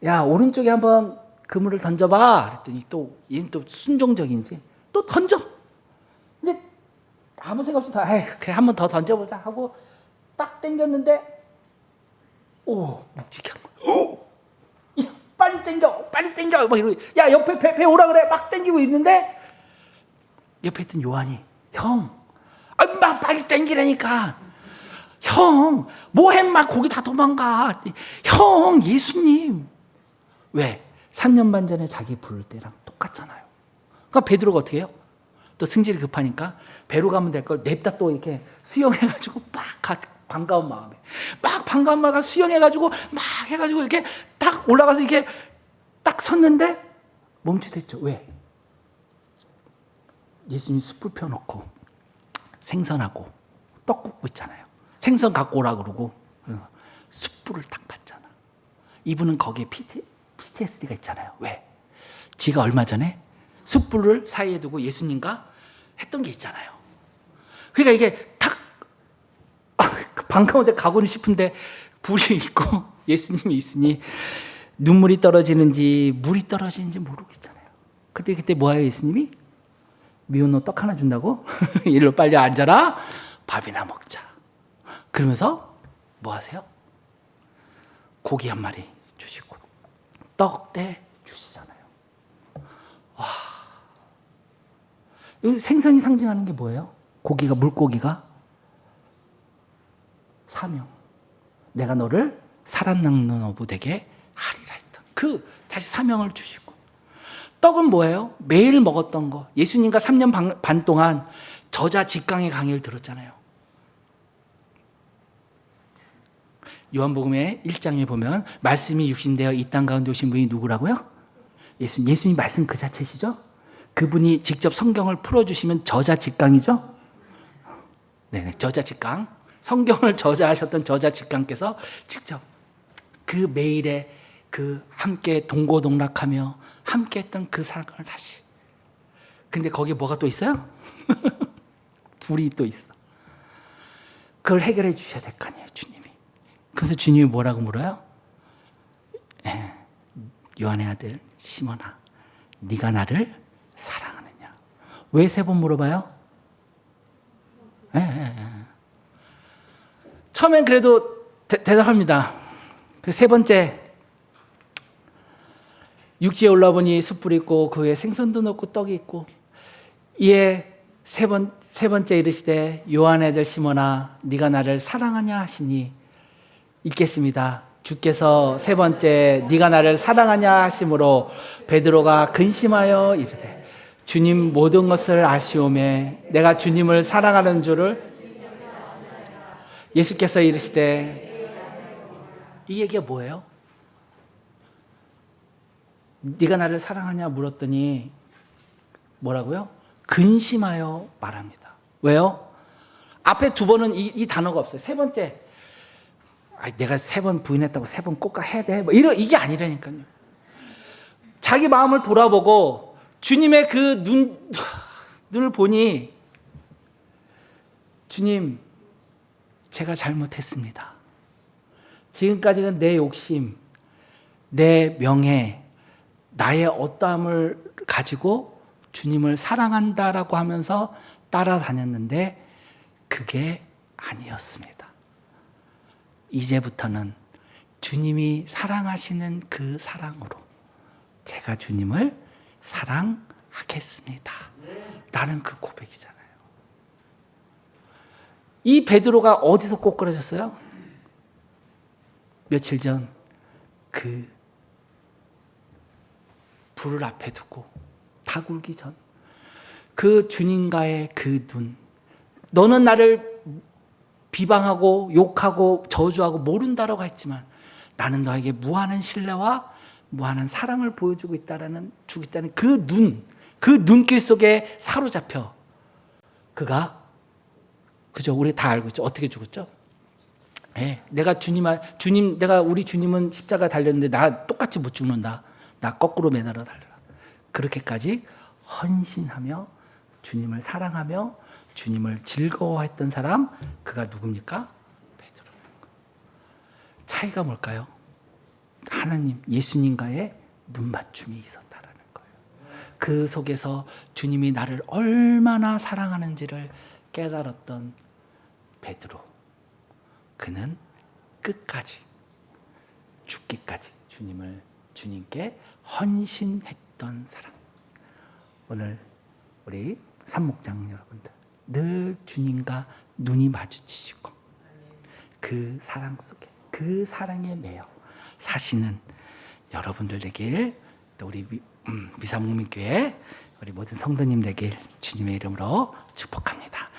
야 오른쪽에 한번 그물을 던져봐. 그랬더니 또 얘는 또 순종적인지 또 던져. 근데 아무 생각 없이 그래 한번 더 던져보자 하고 딱 당겼는데 묵직한 거야. 야, 빨리 당겨 막 이러고 야 옆에 배 오라 그래 막 당기고 있는데 옆에 있던 요한이 막 빨리 당기라니까 형 뭐해 막 고기 다 도망가 형 예수님 왜 3년 반 전에 자기 부를 때랑 똑같잖아요. 그러니까 베드로가 어떻게 해요? 또 승질이 급하니까 배로 가면 될 걸 냅다 또 이렇게 수영해가지고 반가운 마음에 수영해가지고 막 해가지고 이렇게 딱 올라가서 이렇게 딱 섰는데 멈칫했죠. 왜? 예수님이 숯불 펴놓고 생선하고 떡 굽고 있잖아요. 생선 갖고 오라 그러고 숯불을 딱 봤잖아. 이분은 거기에 PTSD가 있잖아요. 왜? 지가 얼마 전에 숯불을 사이에 두고 예수님과 했던 게 있잖아요. 그러니까 이게 탁 방 가운데 가고는 싶은데 불이 있고 예수님이 있으니 눈물이 떨어지는지 물이 떨어지는지 모르고 있잖아요. 그때 뭐예요 예수님이? 미운 너 떡 하나 준다고? 일로 빨리 앉아라. 밥이나 먹자. 그러면서 뭐 하세요? 고기 한 마리 주시고 떡대 주시잖아요. 와. 생선이 상징하는 게 뭐예요? 물고기가 사명. 내가 너를 사람 낚는 어부 되게 하리라 했던 다시 사명을 주시고 떡은 뭐예요? 매일 먹었던 거. 예수님과 3년 반 동안 저자 직강의 강의를 들었잖아요. 요한복음의 1장에 보면 말씀이 육신되어 이 땅 가운데 오신 분이 누구라고요? 예수님 말씀 그 자체시죠? 그분이 직접 성경을 풀어주시면 저자 직강이죠? 네, 저자 직강. 성경을 저자하셨던 저자 직강께서 직접 그 매일에 함께 동고동락하며 함께 했던 그 사건을 다시. 근데 거기에 뭐가 또 있어요? 불이 또 있어. 그걸 해결해 주셔야 될 거 아니에요, 주님이. 그래서 주님이 뭐라고 물어요? 요한의 아들 시몬아, 네가 나를 사랑하느냐? 왜 3번 물어봐요? 처음엔 그래도 대답합니다. 세 번째, 육지에 올라보니 숯불이 있고 그 위에 생선도 넣고 떡이 있고 이에 세 번째 이르시되 요한의 아들 시몬아 네가 나를 사랑하냐 하시니 읽겠습니다. 주께서 세 번째 네가 나를 사랑하냐 하심으로 베드로가 근심하여 이르되 주님 모든 것을 아시오매 내가 주님을 사랑하는 줄을 예수께서 이르시되 이 얘기가 뭐예요? 네가 나를 사랑하냐 물었더니 뭐라고요? 근심하여 말합니다. 왜요? 앞에 2번은 이 단어가 없어요. 세 번째 내가 3번 부인했다고 3번 꼭 해야 돼? 이게 아니라니까요. 자기 마음을 돌아보고 주님의 그 눈을 보니 주님 제가 잘못했습니다. 지금까지는 내 욕심, 내 명예, 나의 어떠함을 가지고 주님을 사랑한다라고 하면서 따라다녔는데 그게 아니었습니다. 이제부터는 주님이 사랑하시는 그 사랑으로 제가 주님을 사랑하겠습니다. 라는 그 고백이잖아요. 이 베드로가 어디서 꼬꾸라졌어요? 며칠 전 그 불을 앞에 두고 다 굴기 전 그 주님과의 그 눈, 너는 나를 비방하고 욕하고 저주하고 모른다라고 했지만 나는 너에게 무한한 신뢰와 무한한 사랑을 보여주고 있다는 그 눈길 속에 사로잡혀 그가 그죠? 우리 다 알고 있죠. 어떻게 죽었죠? 예, 내가 우리 주님은 십자가 달렸는데 나 똑같이 못 죽는다. 나 거꾸로 매달아 달려라. 그렇게까지 헌신하며 주님을 사랑하며 주님을 즐거워했던 사람, 그가 누굽니까? 베드로. 차이가 뭘까요? 하나님, 예수님과의 눈맞춤이 있었다라는 거예요. 그 속에서 주님이 나를 얼마나 사랑하는지를 깨달았던 베드로. 그는 끝까지, 죽기까지 주님께 헌신했던 사람. 오늘 우리 산목장 여러분들, 늘 주님과 눈이 마주치시고 그 사랑 속에, 그 사랑에 매여 사시는 여러분들 되길, 또 우리 미사목민교회 우리 모든 성도님 되길 주님의 이름으로 축복합니다.